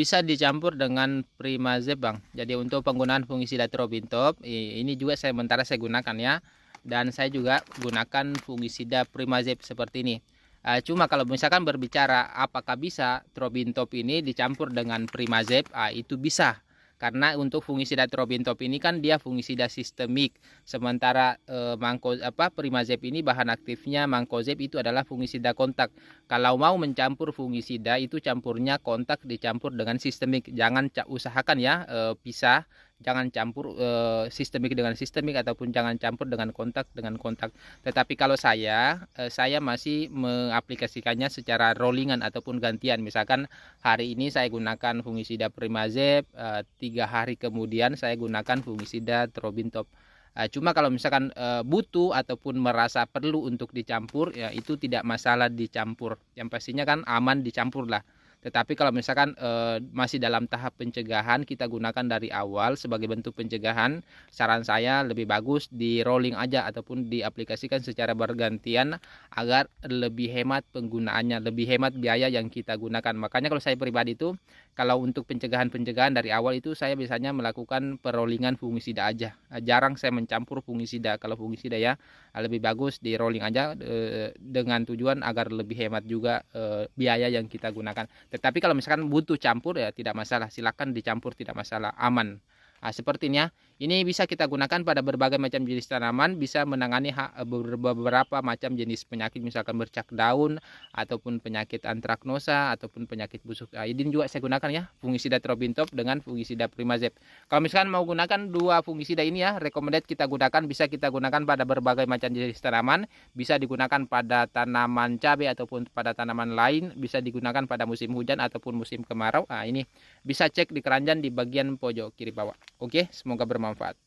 Bisa dicampur dengan Primazep, Bang. Jadi untuk penggunaan fungisida Trobintop, ini juga sementara saya gunakan ya. Dan saya juga gunakan fungisida Primazep seperti ini. Cuma kalau misalkan berbicara apakah bisa Trobintop ini dicampur dengan Primazep, itu bisa. Karena untuk fungisida Trobintop ini kan dia fungisida sistemik, sementara Primazep ini bahan aktifnya Mancozeb itu adalah fungisida kontak. Kalau mau mencampur fungisida itu campurnya kontak dicampur dengan sistemik. Jangan usahakan ya pisah. Jangan campur sistemik dengan sistemik ataupun jangan campur dengan kontak dengan kontak. Tetapi kalau saya masih mengaplikasikannya secara rollingan ataupun gantian. Misalkan hari ini saya gunakan fungisida Primazep, 3 hari kemudian saya gunakan fungisida Trobintop. Cuma kalau misalkan butuh ataupun merasa perlu untuk dicampur, ya itu tidak masalah dicampur. Yang pastinya kan aman dicampur lah. Tetapi kalau misalkan masih dalam tahap pencegahan, kita gunakan dari awal sebagai bentuk pencegahan. Saran saya lebih bagus di rolling aja ataupun diaplikasikan secara bergantian agar lebih hemat penggunaannya, lebih hemat biaya yang kita gunakan. Makanya kalau saya pribadi itu, kalau untuk pencegahan-pencegahan dari awal itu saya biasanya melakukan perollingan fungisida aja. Jarang saya mencampur fungisida. Kalau fungisida ya lebih bagus di rolling aja dengan tujuan agar lebih hemat juga biaya yang kita gunakan. Tetapi kalau misalkan butuh campur ya tidak masalah, silakan dicampur, tidak masalah, aman. Sepertinya ini bisa kita gunakan pada berbagai macam jenis tanaman, bisa menangani beberapa macam jenis penyakit, misalkan bercak daun ataupun penyakit antraknosa ataupun penyakit busuk. Ini juga saya gunakan ya, fungisida Trobintop dengan fungisida Primazep. Kalau misalkan mau gunakan dua fungisida ini ya, recommended kita gunakan, bisa kita gunakan pada berbagai macam jenis tanaman, bisa digunakan pada tanaman cabai ataupun pada tanaman lain, bisa digunakan pada musim hujan ataupun musim kemarau. Ini bisa cek di keranjang di bagian pojok kiri bawah. Oke, semoga bermanfaat.